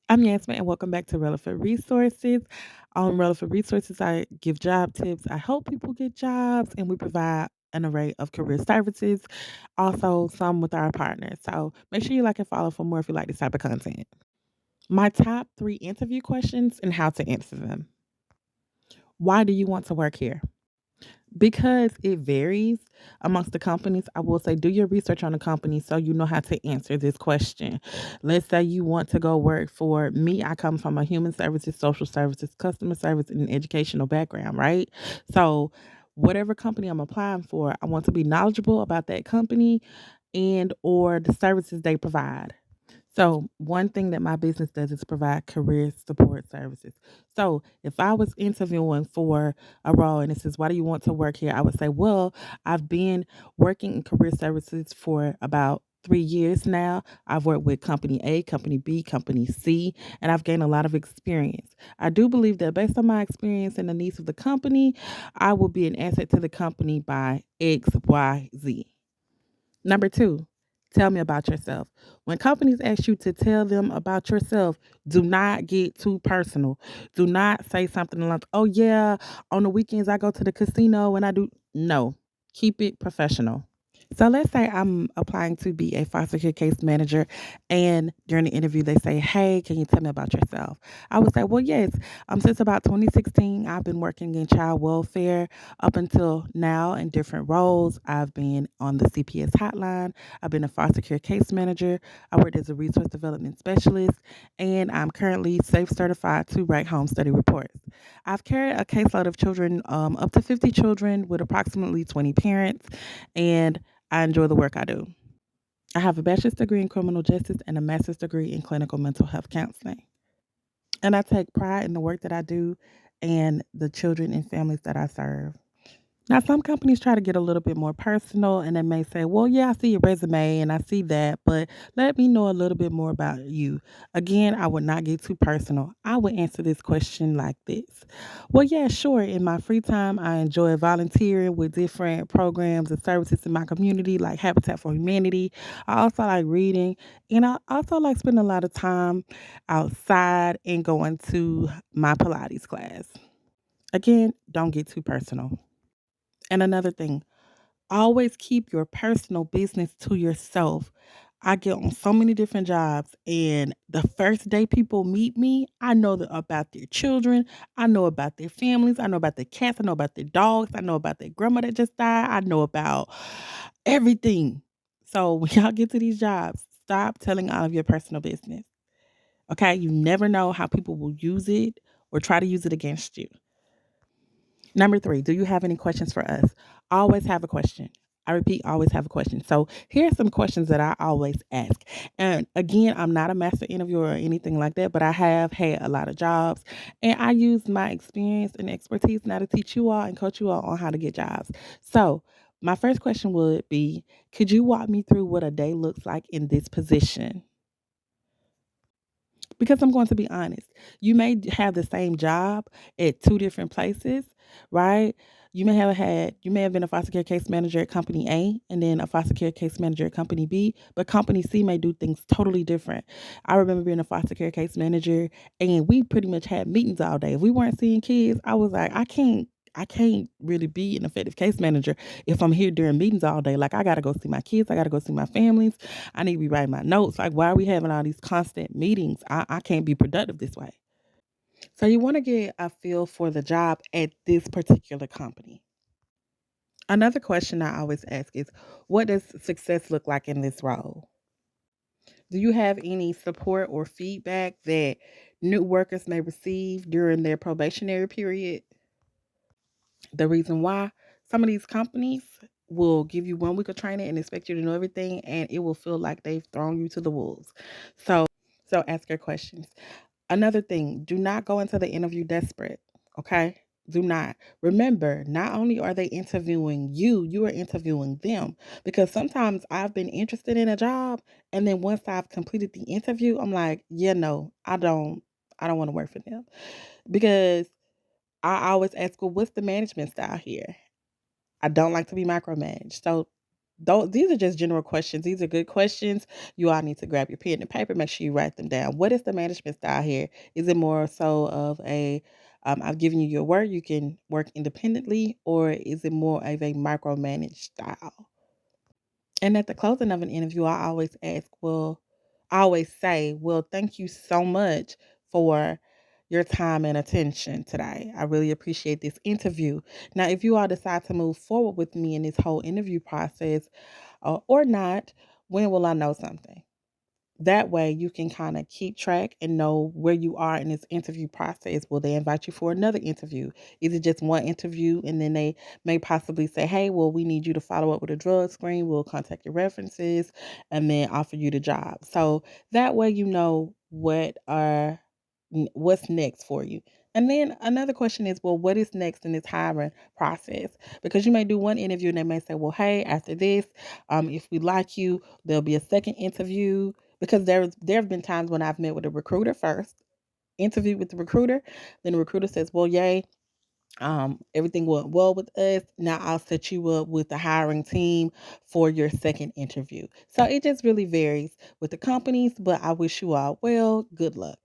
I'm Yasmin, and welcome back to Relevant Resources. On Relevant Resources, I give job tips. I help people get jobs, and we provide an array of career services, also some with our partners. So make sure you like and follow for more if you like this type of content. My top three interview questions and how to answer them. Why do you want to work here? Because it varies amongst the companies, I will say do your research on the company so you know how to answer this question. Let's say you want to go work for me. I come from a human services, social services, customer service, and educational background, right? So, whatever company I'm applying for, I want to be knowledgeable about that company and or the services they provide. So, one thing that my business does is provide career support services. So, if I was interviewing for a role and it says, "Why do you want to work here?" I would say, "Well, I've been working in career services for about 3 years now. I've worked with company A, company B, company C, and I've gained a lot of experience. I do believe that based on my experience and the needs of the company, I will be an asset to the company by X, Y, Z." Number two, tell me about yourself. When companies ask you to tell them about yourself, do not get too personal. Do not say something like, "Oh, yeah, on the weekends I go to the casino and I do." No, keep it professional. So let's say I'm applying to be a foster care case manager, and during the interview they say, "Hey, can you tell me about yourself?" I would say, "Well, yes, since about 2016, I've been working in child welfare up until now in different roles. I've been on the CPS hotline. I've been a foster care case manager. I worked as a resource development specialist, and I'm currently SAFE certified to write home study reports. I've carried a caseload of children, up to 50 children with approximately 20 parents, and I enjoy the work I do. I have a bachelor's degree in criminal justice and a master's degree in clinical mental health counseling. And I take pride in the work that I do and the children and families that I serve. Now, some companies try to get a little bit more personal and they may say, "Well, yeah, I see your resume and I see that, but let me know a little bit more about you." Again, I would not get too personal. I would answer this question like this: "Well, yeah, sure. In my free time, I enjoy volunteering with different programs and services in my community, like Habitat for Humanity. I also like reading, and I also like spending a lot of time outside and going to my Pilates class." Again, don't get too personal. And another thing, always keep your personal business to yourself. I get on so many different jobs, and the first day people meet me, I know about their children. I know about their families. I know about their cats. I know about their dogs. I know about their grandma that just died. I know about everything. So when y'all get to these jobs, stop telling all of your personal business. Okay? You never know how people will use it or try to use it against you. Number three, do you have any questions for us? Always have a question. I repeat, always have a question. So here are some questions that I always ask. And again, I'm not a master interviewer or anything like that, but I have had a lot of jobs and I use my experience and expertise now to teach you all and coach you all on how to get jobs. So my first question would be, could you walk me through what a day looks like in this position? Because I'm going to be honest, you may have the same job at 2 different places, right? You may have been a foster care case manager at company A and then a foster care case manager at company B, but company C may do things totally different. I remember being a foster care case manager and we pretty much had meetings all day. If we weren't seeing kids, I was like, I can't really be an effective case manager if I'm here during meetings all day. Like I gotta go see my kids, I gotta go see my families. I need to be writing my notes. Like, why are we having all these constant meetings? I can't be productive this way. So, you want to get a feel for the job at this particular company. Another question I always ask is, what does success look like in this role? Do you have any support or feedback that new workers may receive during their probationary period? The reason why some of these companies will give you 1 week of training and expect you to know everything, and it will feel like they've thrown you to the wolves. So ask your questions. Another thing, do not go into the interview desperate. Okay? Do not. Remember, not only are they interviewing you, you are interviewing them. Because sometimes I've been interested in a job and then once I've completed the interview, I'm like, yeah, no, I don't want to work for them. Because I always ask, well, what's the management style here? I don't like to be micromanaged. So These are just general questions. These are good questions. You all need to grab your pen and paper. Make sure you write them down. What is the management style here? Is it more so of a I've given you your word, you can work independently, or is it more of a micromanaged style? And at the closing of an interview, I always say, well, thank you so much for your time and attention today. I really appreciate this interview. Now, if you all decide to move forward with me in this whole interview process or not, when will I know something? That way you can kind of keep track and know where you are in this interview process. Will they invite you for another interview? Is it just one interview and then they may possibly say, hey, well, we need you to follow up with a drug screen. We'll contact your references and then offer you the job. So that way you know what's next for you. And then another question is, well, what is next in this hiring process? Because you may do one interview and they may say, well, hey, after this, if we like you, there'll be a second interview. Because there have been times when I've met with a recruiter first, interviewed with the recruiter, then the recruiter says, well, yay, everything went well with us. Now I'll set you up with the hiring team for your second interview. So it just really varies with the companies, but I wish you all well. Good luck.